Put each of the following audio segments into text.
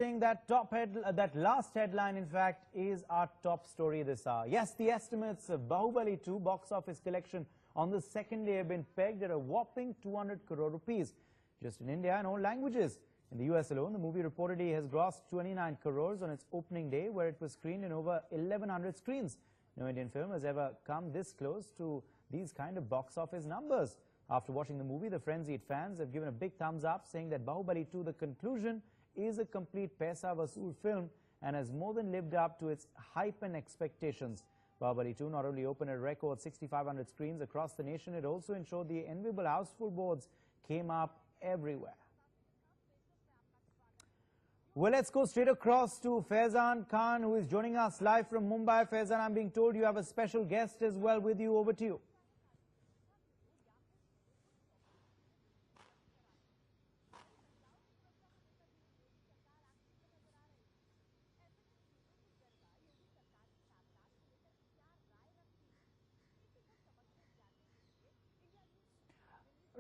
That last headline, in fact, is our top story this hour. Yes, the estimates of Baahubali 2 box office collection on the second day have been pegged at a whopping 200 crore rupees, just in India and all languages. In the US alone, the movie reportedly has grossed 29 crores on its opening day, where it was screened in over 1,100 screens. No Indian film has ever come this close to these kind of box office numbers. After watching the movie, the frenzied fans have given a big thumbs up, saying that Baahubali 2, the conclusion, is a complete Paisa Vasool film and has more than lived up to its hype and expectations. Baahubali 2 not only opened a record 6,500 screens across the nation, it also ensured the enviable houseful boards came up everywhere. Well, let's go straight across to Faizan Khan, who is joining us live from Mumbai. Faizan, I'm being told you have a special guest as well with you. Over to you.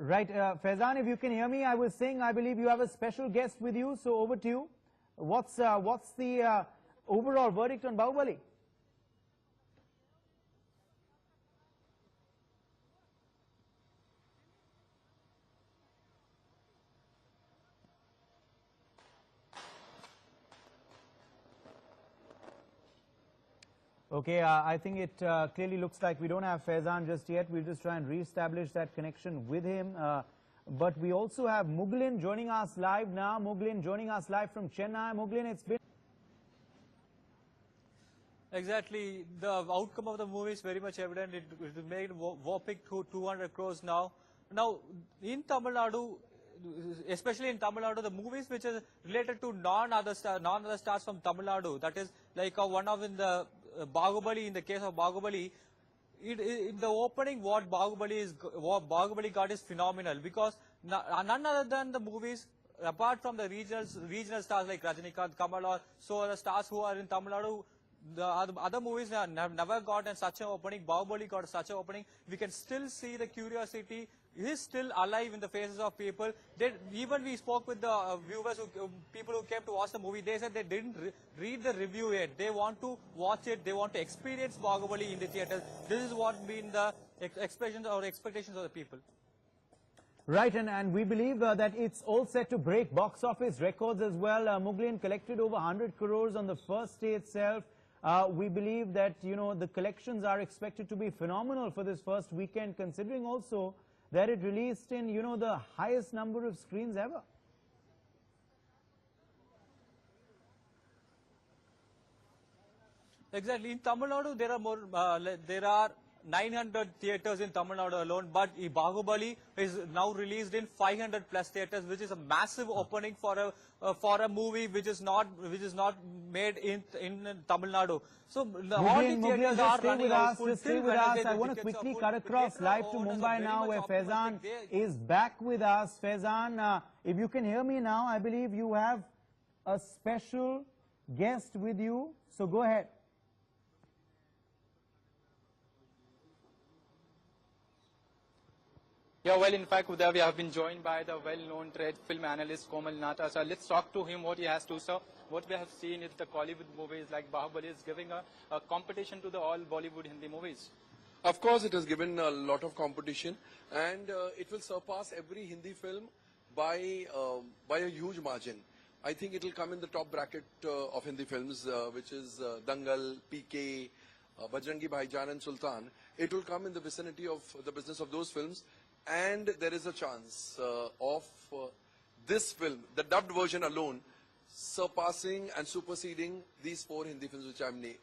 Right, Faizan, if you can hear me, I was saying I believe you have a special guest with you, so over to you. What's the overall verdict on Baahubali? Okay, I think it clearly looks like we don't have Faizan just yet. We'll just try and re-establish that connection with him. But we also have Muglin joining us live now. Muglin joining us live from Chennai. Muglin, it's been... Exactly. The outcome of the movie is very much evident. It made whopping 200 crores now. Now, in Tamil Nadu, especially in Tamil Nadu, the movies which are related to non-other stars from Tamil Nadu, that is like one of in the Baahubali, in the case of Baahubali, in the opening, what Baahubali got is phenomenal, because none other than the movies, apart from the regional stars like Rajinikanth, Kamal, or so other stars who are in Tamil Nadu, the other movies have never gotten such an opening. Baahubali got such an opening. We can still see the curiosity is still alive in the faces of people. Even we spoke with the viewers, people who came to watch the movie, they said they didn't read the review yet. They want to watch it, they want to experience Baahubali in the theaters. This is what been the expectations of the people. Right, and we believe that it's all set to break box office records as well. Muglin collected over 100 crores on the first day itself. We believe that, you know, the collections are expected to be phenomenal for this first weekend, considering also that it released in, you know, the highest number of screens ever. Exactly. In Tamil Nadu, there are 900 theaters in Tamil Nadu alone, but Baahubali is now released in 500 plus theaters, which is a massive opening for a movie which is not made in Tamil Nadu. So all the theaters are running out full. Stay with us. I want to quickly cut across live to Mumbai now, where Faizan is back with us. Faizan, if you can hear me now, I believe you have a special guest with you. So go ahead. Yeah, well, in fact, Uday, we have been joined by the well-known trade film analyst Komal Nata. So let's talk to him what he has to say. What we have seen is the Bollywood movies like Baahubali is giving a competition to the all Bollywood Hindi movies. Of course, it has given a lot of competition, and it will surpass every Hindi film by a huge margin. I think it will come in the top bracket of Hindi films, which is Dangal, PK, Bajrangi Bhaijaan and Sultan. It will come in the vicinity of the business of those films. And there is a chance of this film, the dubbed version alone, surpassing and superseding these 4 Hindi films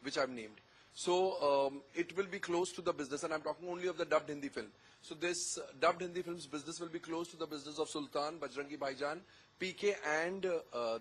which I've named. So it will be close to the business, and I'm talking only of the dubbed Hindi film. So this dubbed Hindi film's business will be close to the business of Sultan, Bajrangi Bhaijaan, PK and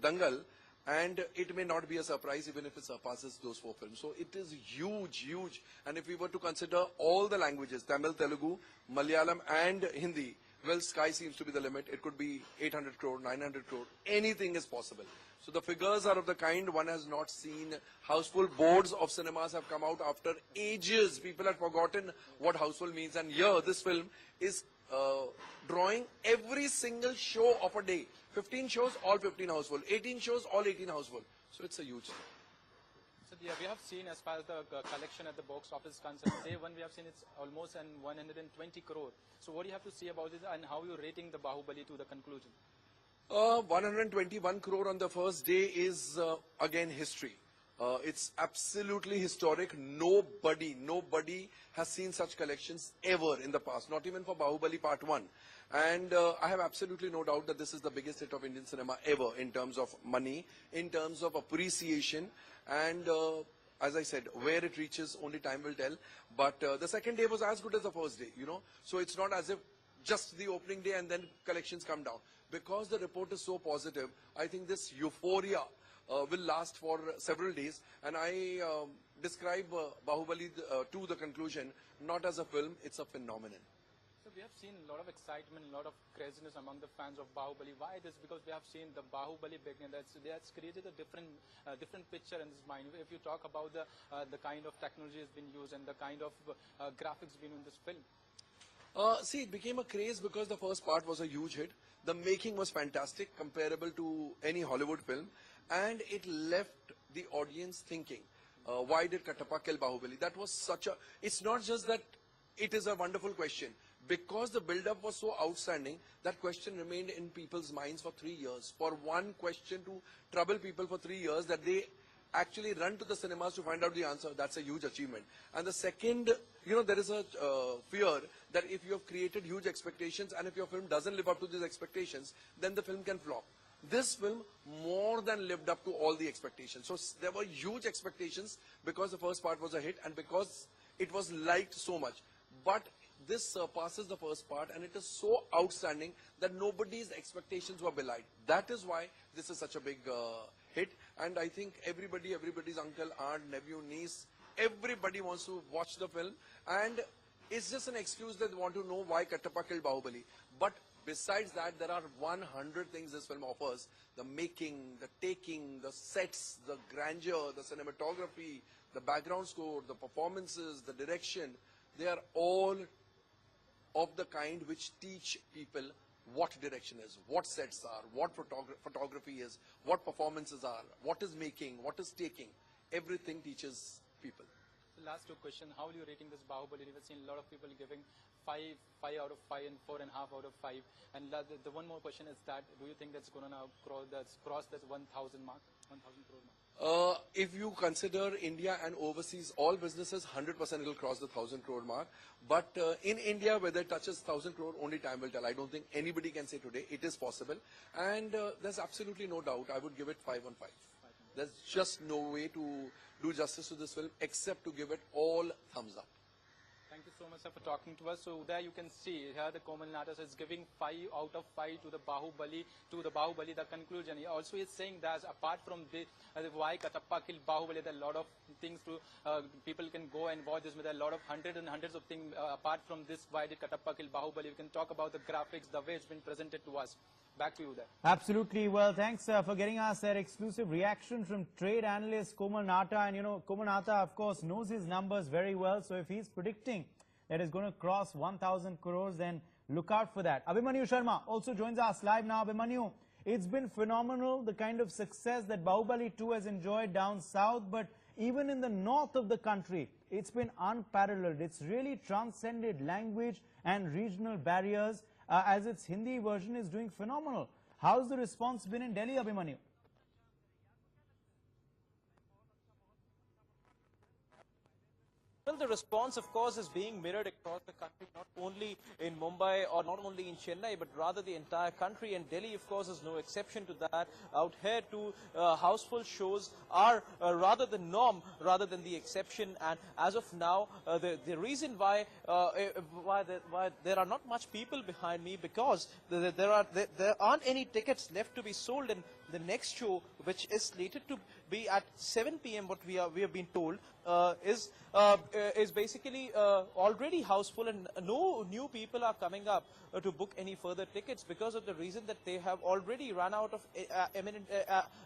Dangal. And it may not be a surprise even if it surpasses those 4 films. So it is huge, huge. And if we were to consider all the languages, Tamil, Telugu, Malayalam and Hindi, well, sky seems to be the limit. It could be 800 crore, 900 crore. Anything is possible. So the figures are of the kind one has not seen. Houseful boards of cinemas have come out after ages. People had forgotten what houseful means. And here, this film is drawing every single show of a day. 15 shows, all 15 house full. 18 shows, all 18 house full. So it's a huge thing. So yeah, we have seen as far as the collection at the box office is concerned, day one we have seen it's almost 120 crore. So what do you have to say about this and how you're rating the Baahubali to the conclusion? 121 crore on the first day is again history. It's absolutely historic. Nobody has seen such collections ever in the past, not even for Baahubali Part 1. And I have absolutely no doubt that this is the biggest hit of Indian cinema ever in terms of money, in terms of appreciation, and as I said, where it reaches, only time will tell. But the second day was as good as the first day, you know. So it's not as if just the opening day and then collections come down. Because the report is so positive, I think this euphoria will last for several days. And I describe Baahubali to the conclusion, not as a film, it's a phenomenon. So we have seen a lot of excitement, a lot of craziness among the fans of Baahubali. Why this? Because we have seen the Baahubali beginning. That's created a different picture in his mind. If you talk about the kind of technology has been used and the kind of graphics been in this film. See, it became a craze because the first part was a huge hit. The making was fantastic, comparable to any Hollywood film. And it left the audience thinking, why did Kattappa kill Baahubali? That was such a... It's not just that it is a wonderful question. Because the build-up was so outstanding, that question remained in people's minds for 3 years. For one question to trouble people for 3 years, that they actually run to the cinemas to find out the answer, that's a huge achievement. And the second, you know, there is a fear that if you have created huge expectations and if your film doesn't live up to these expectations, then the film can flop. This film more than lived up to all the expectations. So there were huge expectations because the first part was a hit and because it was liked so much. But this surpasses the first part and it is so outstanding that nobody's expectations were belied. That is why this is such a big hit. And I think everybody's uncle, aunt, nephew, niece, everybody wants to watch the film. And it's just an excuse that they want to know why Kattappa killed Baahubali. But besides that, there are 100 things this film offers. The making, the taking, the sets, the grandeur, the cinematography, the background score, the performances, the direction. They are all of the kind which teach people what direction is, what sets are, what photography is, what performances are, what is making, what is taking. Everything teaches people. The last two questions, how are you rating this Baahubali? We've seen a lot of people giving 5 out of 5 and 4.5 out of 5. And the one more question is that, do you think that's going to now cross that 1,000 mark, 1,000 crore mark? If you consider India and overseas, all businesses, 100% it will cross the 1,000 crore mark. But in India, whether it touches 1,000 crore, only time will tell. I don't think anybody can say today. It is possible. And there's absolutely no doubt. I would give it 5 on 5. There's just no way to do justice to this film except to give it all thumbs up. Thank you so much, sir, for talking to us. So there you can see here the Komal Natas is giving 5 out of 5 to the Baahubali, the conclusion. He also is saying that apart from the why Kattappa killed Baahubali, there are a lot of things to people can go and watch this. There are a lot of hundreds and hundreds of things apart from this. Why did Kattappa kill Baahubali? We can talk about the graphics, the way it's been presented to us. Back to you there. Absolutely. Well, thanks for getting us that exclusive reaction from trade analyst Komal Nata. And, you know, Komal Nata, of course, knows his numbers very well. So if he's predicting that it's going to cross 1,000 crores, then look out for that. Abhimanyu Sharma also joins us live now. Abhimanyu, it's been phenomenal, the kind of success that Baahubali 2 has enjoyed down south. But even in the north of the country, it's been unparalleled. It's really transcended language and regional barriers. As its Hindi version is doing phenomenal. How's the response been in Delhi, Abhimanyu? Well, the response, of course, is being mirrored across the country, not only in Mumbai or not only in Chennai, but rather the entire country. And Delhi, of course, is no exception to that. Out here, too, houseful shows are rather the norm rather than the exception. And as of now, the reason why there are not much people behind me, because there aren't any tickets left to be sold, and the next show, which is slated to be at 7 p.m. What we have been told is basically already houseful, and no new people are coming up to book any further tickets because of the reason that they have already run out of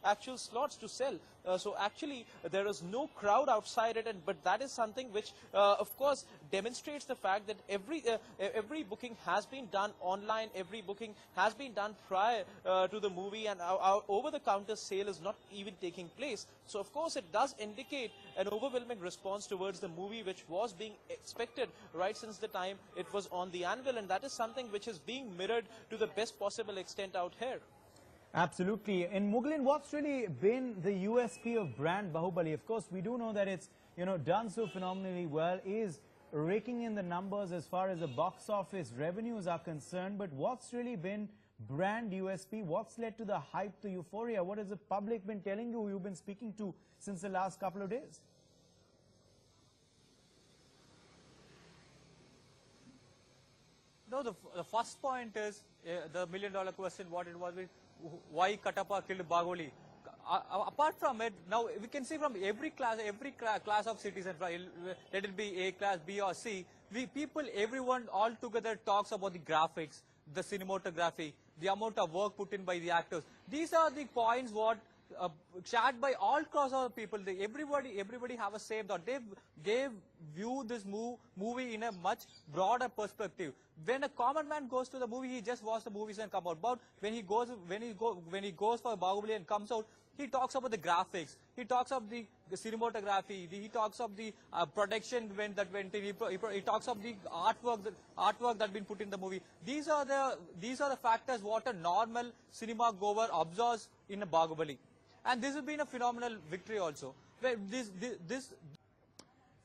actual slots to sell. So actually there is no crowd outside it, but that is something which of course demonstrates the fact that every booking has been done online, every booking has been done prior to the movie, and our over-the-counter sale is not even taking place. So of course it does indicate an overwhelming response towards the movie, which was being expected right since the time it was on the anvil, and that is something which is being mirrored to the best possible extent out here. Absolutely. In Mughal, what's really been the USP of brand Baahubali? Of course, we do know that it's, done so phenomenally well, is raking in the numbers as far as the box office revenues are concerned. But what's really been brand USP? What's led to the hype, the euphoria? What has the public been telling you, you've been speaking to since the last couple of days? No, the first point is the million-dollar question, what it was, why Kattappa killed Baahubali. Apart from it, now we can see from every class of citizens, let it be A class, B or C, everyone all together talks about the graphics, the cinematography, the amount of work put in by the actors. These are the points what shared by all class of people. Everybody have a same thought. They view this movie in a much broader perspective. When a common man goes to the movie, he just watches the movies and come out. But when he goes for Baahubali and comes out, he talks about the graphics. He talks of the cinematography. He talks of the production that went in. He talks of the artwork that been put in the movie. These are the factors what a normal cinema goer observes in a Baahubali. And this has been a phenomenal victory also.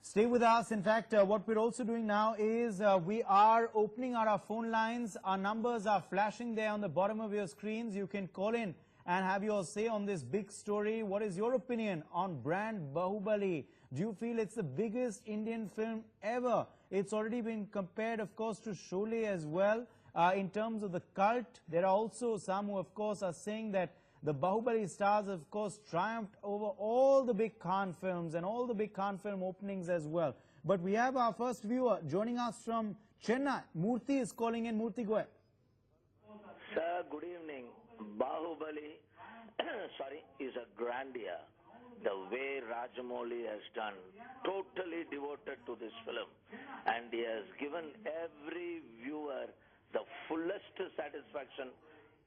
Stay with us. In fact, what we're also doing now is we are opening our phone lines. Our numbers are flashing there on the bottom of your screens. You can call in and have your say on this big story. What is your opinion on brand Baahubali? Do you feel it's the biggest Indian film ever? It's already been compared, of course, to Sholay as well. In terms of the cult, there are also some who, of course, are saying that the Baahubali stars, of course, triumphed over all the big Khan films and all the big Khan film openings as well. But we have our first viewer joining us from Chennai. Murthy is calling in. Murthy, go ahead. Sir, good evening. Baahubali, is a grandeur. The way Rajamouli has done, totally devoted to this film. And he has given every viewer the fullest satisfaction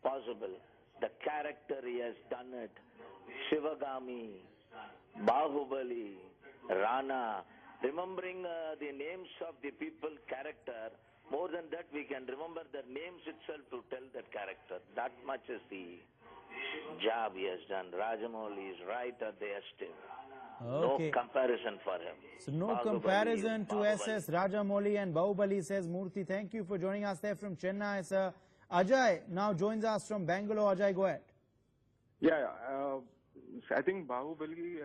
possible. The character he has done it. Shivagami, Baahubali, Rana. Remembering the names of the people, character, more than that we can remember their names itself to tell that character. That much is the job he has done. Rajamouli is right at the esteem. Okay. No comparison for him. So no comparison to SS Rajamouli and Baahubali, says Murthy. Thank you for joining us there from Chennai, sir. Ajay now joins us from Bangalore. Ajay, go ahead. Yeah, I think Baahubali,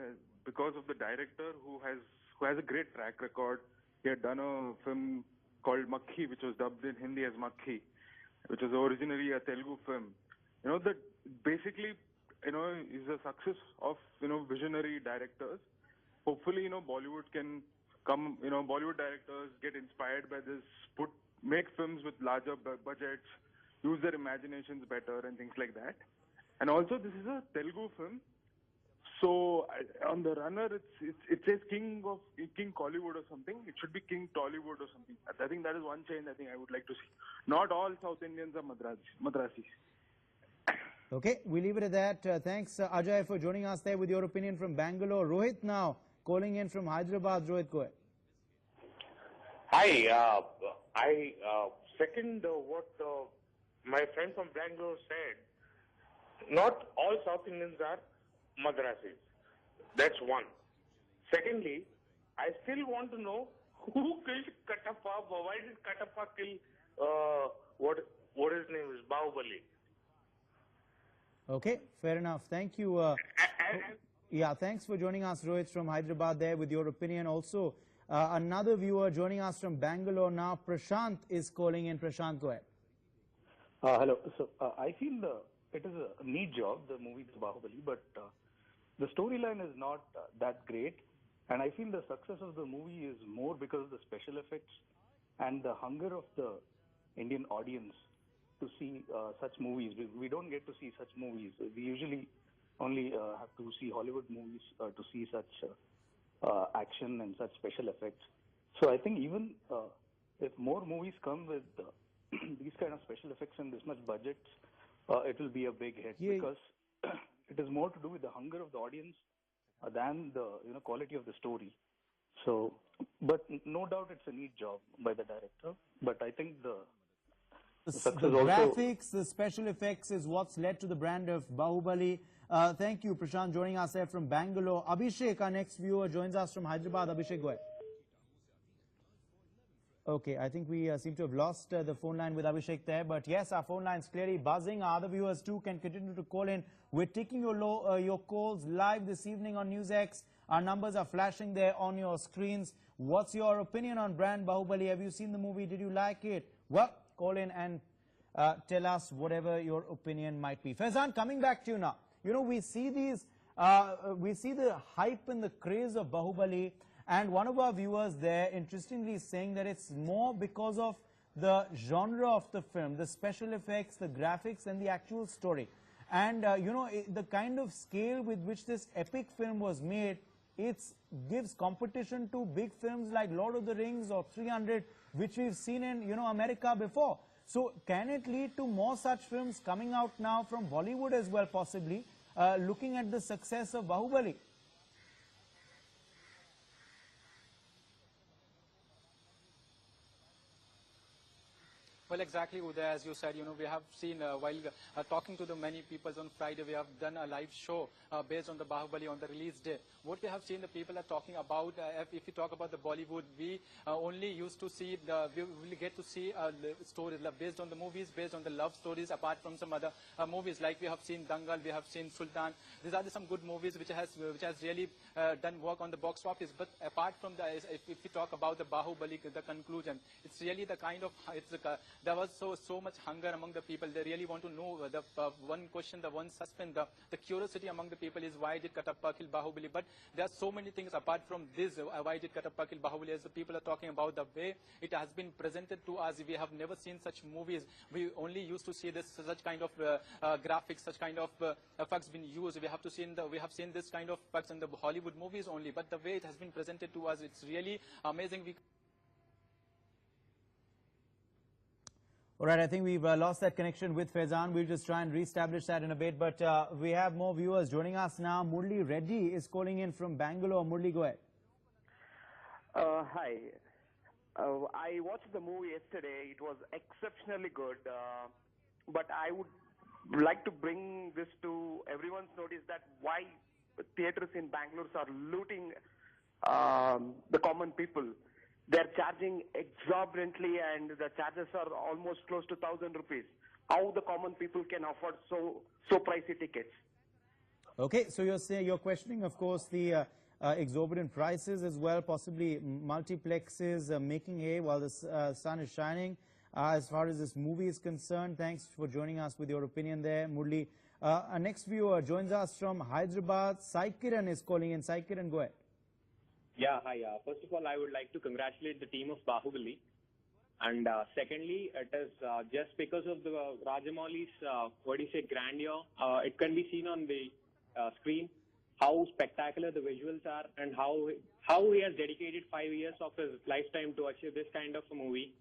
because of the director who has a great track record. He had done a film called Makhi, which was dubbed in Hindi as Makhi, which was originally a Telugu film. That basically, is a success of, visionary directors. Hopefully, Bollywood can come, Bollywood directors get inspired by this, make films with larger budgets, use their imaginations better and things like that. And also, this is a Telugu film. So on the runner, it says King Collywood or something. It should be King Tollywood or something. I think that is one change I think I would like to see. Not all South Indians are Madrasis. Okay, we leave it at that. Thanks, Ajay, for joining us there with your opinion from Bangalore. Rohit now calling in from Hyderabad. Rohit, go ahead. Hi, I second what my friend from Bangalore said. Not all South Indians are Madrasis. That's one. Secondly, I still want to know who killed Kattappa. Why did Kattappa kill what his name is, Baahubali? Okay, fair enough. Thank you. Yeah, thanks for joining us, Rohit, from Hyderabad there with your opinion. Also, another viewer joining us from Bangalore now, Prashant is calling in. Prashant, go ahead. Hello. So I feel it is a neat job, the movie The Baahubali, but the storyline is not that great. And I feel the success of the movie is more because of the special effects and the hunger of the Indian audience to see such movies. We don't get to see such movies. We usually only have to see Hollywood movies to see such action and such special effects. So I think even if more movies come with these kind of special effects and this much budgets, it will be a big hit because it is more to do with the hunger of the audience than the quality of the story. So, but no doubt it's a neat job by the director. But I think the graphics, the special effects is what's led to the brand of Baahubali. Thank you, Prashant, joining us here from Bangalore. Abhishek, our next viewer, joins us from Hyderabad. Abhishek, go ahead. Okay, I think we seem to have lost the phone line with Abhishek there. But yes, our phone line's clearly buzzing. Our other viewers too can continue to call in. We're taking your calls live this evening on NewsX. Our numbers are flashing there on your screens. What's your opinion on brand Baahubali? Have you seen the movie? Did you like it? Well, call in and tell us whatever your opinion might be. Faizan, coming back to you now. We see these, we see the hype and the craze of Baahubali. And one of our viewers there, interestingly, is saying that it's more because of the genre of the film, the special effects, the graphics, and the actual story. And, the kind of scale with which this epic film was made, it gives competition to big films like Lord of the Rings or 300, which we've seen in, America before. So can it lead to more such films coming out now from Bollywood as well, possibly, looking at the success of Baahubali? Well, exactly, Uday, as you said, we have seen while talking to the many people on Friday, we have done a live show based on the Baahubali on the release day. What we have seen, the people are talking about, if you talk about the Bollywood, we only used to see, we will get to see stories based on the movies, based on the love stories, apart from some other movies, like we have seen Dangal, we have seen Sultan. These are some good movies which has really done work on the box office. But apart from that, if we talk about the Baahubali, the conclusion, it's really the kind of, there was so much hunger among the people. They really want to know the one question, the one suspense, the curiosity among the people is why did Kattappa kill Baahubali? But there are so many things apart from this, why did Kattappa kill Baahubali, as the people are talking about the way it has been presented to us. We have never seen such movies. We only used to see this such kind of graphics, such kind of effects being used. We have seen this kind of effects in the Hollywood movies only. But the way it has been presented to us, it's really amazing. All right, I think we've lost that connection with Faizan. We'll just try and reestablish that in a bit. But we have more viewers joining us now. Murli Reddy is calling in from Bangalore. Murli, go ahead. Hi. I watched the movie yesterday. It was exceptionally good. But I would like to bring this to everyone's notice that why theaters in Bangalore are looting the common people. They're charging exorbitantly, and the charges are almost close to 1,000 rupees. How the common people can afford so pricey tickets? Okay, so you're questioning, of course, the exorbitant prices as well, possibly multiplexes making hay while the sun is shining. As far as this movie is concerned, thanks for joining us with your opinion there, Murli. Our next viewer joins us from Hyderabad. Saikiran is calling in. Saikiran, go ahead. Yeah, hi. First of all, I would like to congratulate the team of Baahubali. And secondly, it is just because of the Rajamouli's, grandeur. It can be seen on the screen how spectacular the visuals are and how he has dedicated 5 years of his lifetime to achieve this kind of a movie.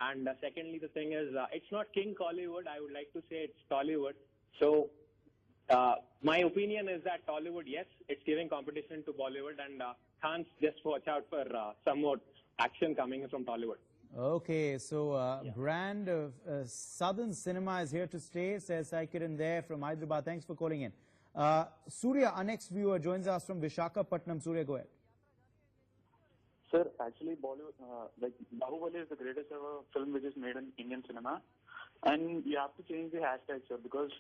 And secondly, the thing is, it's not King Collywood. I would like to say it's Tollywood. So my opinion is that Tollywood, yes, it's giving competition to Bollywood, and can't just watch out for some more action coming from Tollywood. Okay, so brand of Southern cinema is here to stay, says Saikiran there from Hyderabad. Thanks for calling in. Surya, our next viewer, joins us from Visakhapatnam. Surya, go ahead. Sir, actually, Baahubali is the greatest ever film which is made in Indian cinema, and you have to change the hashtag, sir, because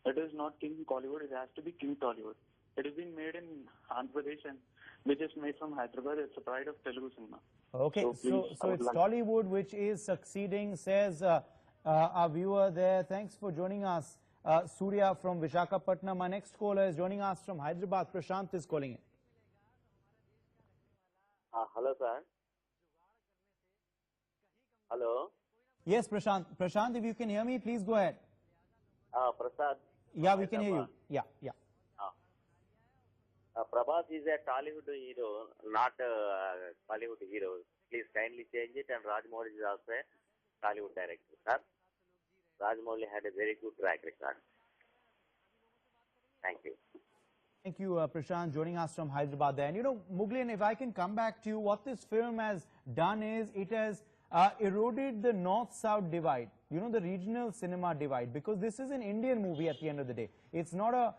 it is not King Collywood, it has to be King Tollywood. It is being made in Andhra Pradesh, and which is made from Hyderabad. It's a pride of Telugu cinema. Okay, so it's Tollywood which is succeeding, says our viewer there. Thanks for joining us. Surya from Vishakhapatnam. My next caller is joining us from Hyderabad. Prashant is calling in. Hello, sir. Hello. Yes, Prashant. Prashant, if you can hear me, please go ahead. Prasad. Yeah, we can hear you. Yeah, yeah. Prabhas is a Tollywood hero, not a Bollywood hero. Please kindly change it. And Rajamouli is also a Tollywood director, sir. Rajamouli had a very good track record. Thank you. Thank you, Prashant, joining us from Hyderabad there. And you know, Mughlian, if I can come back to you, what this film has done is it has eroded the north-south divide, you know, the regional cinema divide, because this is an Indian movie at the end of the day. It's not a,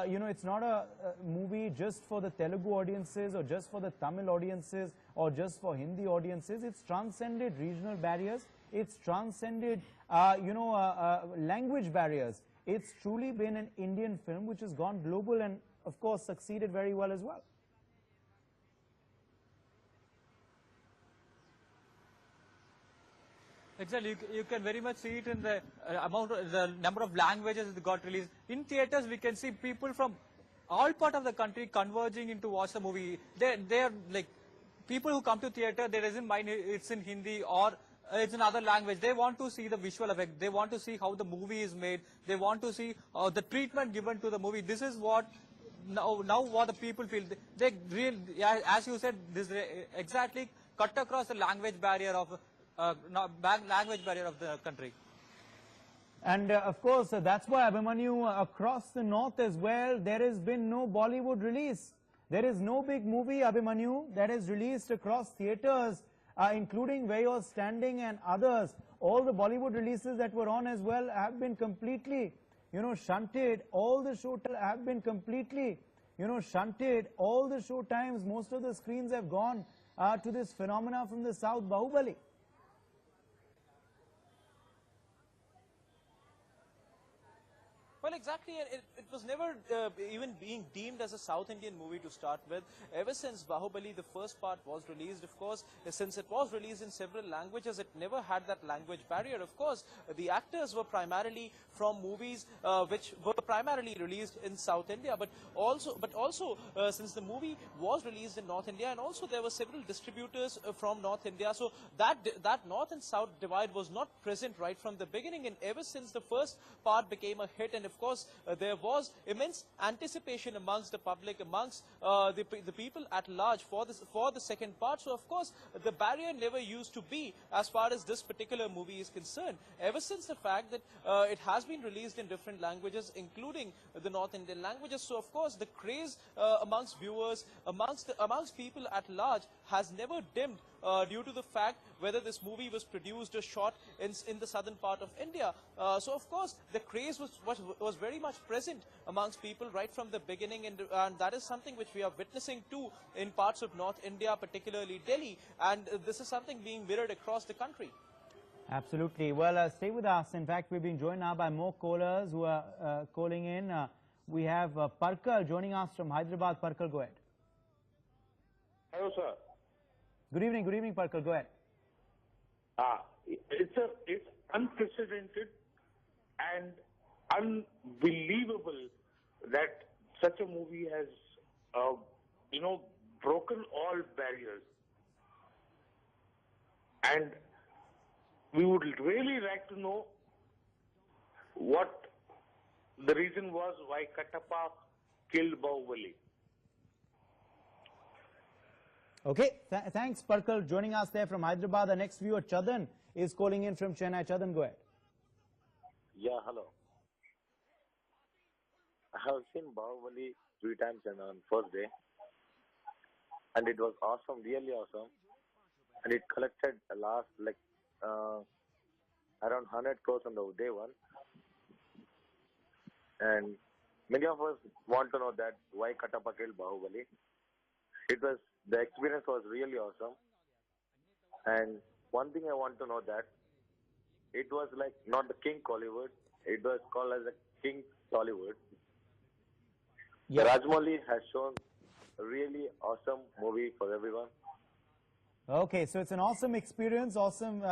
it's not a movie just for the Telugu audiences or just for the Tamil audiences or just for Hindi audiences. It's transcended regional barriers. It's transcended, language barriers. It's truly been an Indian film which has gone global and, of course, succeeded very well as well. Exactly, you can very much see it in the the number of languages that got released. In theaters, we can see people from all part of the country converging in to watch the movie. They are like people who come to theater. They doesn't mind it's in Hindi or it's in other language. They want to see the visual effect. They want to see how the movie is made. They want to see the treatment given to the movie. This is what now what the people feel. They really, as you said, this exactly cut across the language barrier of. Language barrier of the country. And of course, that's why Abhimanyu, across the north as well, there has been no Bollywood release. There is no big movie, Abhimanyu, that is released across theatres, including Where You're Standing and others. All the Bollywood releases that were on as well have been completely, shunted. All the shows have been completely, shunted. All the show times, most of the screens have gone to this phenomena from the south, Baahubali. Well, exactly, and it was never even being deemed as a South Indian movie to start with. Ever since Baahubali, the first part was released, of course, since it was released in several languages, it never had that language barrier. Of course, the actors were primarily from movies which were primarily released in South India, but also since the movie was released in North India, and also there were several distributors from North India, so that North and South divide was not present right from the beginning, and ever since the first part became a hit, and of course, there was immense anticipation amongst the public, amongst the people at large for the second part. So, of course, the barrier never used to be as far as this particular movie is concerned. Ever since the fact that it has been released in different languages, including the North Indian languages. So, of course, the craze amongst viewers, amongst people at large, has never dimmed due to the fact whether this movie was produced or shot in the southern part of India. So, of course, the craze was very much present amongst people right from the beginning, and that is something which we are witnessing too in parts of North India, particularly Delhi, and this is something being mirrored across the country. Absolutely. Well, stay with us. In fact, we've been joined now by more callers who are calling in. We have Parkal joining us from Hyderabad. Parkal, go ahead. Hello, sir. Good evening, Parkal. Go ahead. It's unprecedented and unbelievable that such a movie has, broken all barriers. And we would really like to know what the reason was why Kattappa killed Baahubali. Okay, thanks, Parkal, joining us there from Hyderabad. The next viewer, Chadan, is calling in from Chennai. Chadan, go ahead. Yeah, hello. I have seen Baahubali 3 times on first day, and it was awesome, really awesome. And it collected around 100 crores on the day one. And many of us want to know that why Kattappa killed Baahubali. The experience was really awesome. And one thing I want to know that it was like not the King Collywood, it was called as a King Tollywood. Yeah. Rajamouli has shown a really awesome movie for everyone. Okay, so it's an awesome experience, awesome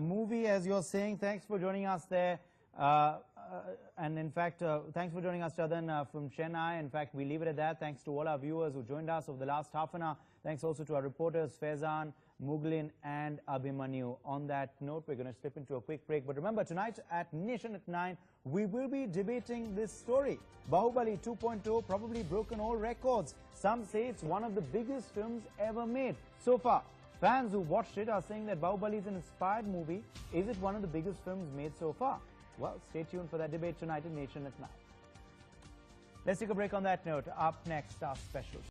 movie, as you're saying. Thanks for joining us there And in fact, thanks for joining us, Chadan, from Chennai. In fact, we leave it at that. Thanks to all our viewers who joined us over the last half an hour. Thanks also to our reporters, Faizan, Muglin and Abhimanyu. On that note, we're going to slip into a quick break. But remember, tonight at Nation at 9, we will be debating this story. Baahubali 2.0 probably broken all records. Some say it's one of the biggest films ever made. So far, fans who watched it are saying that Baahubali is an inspired movie. Is it one of the biggest films made so far? Well, stay tuned for that debate tonight in Nation at 9. Let's take a break on that note. Up next, our special.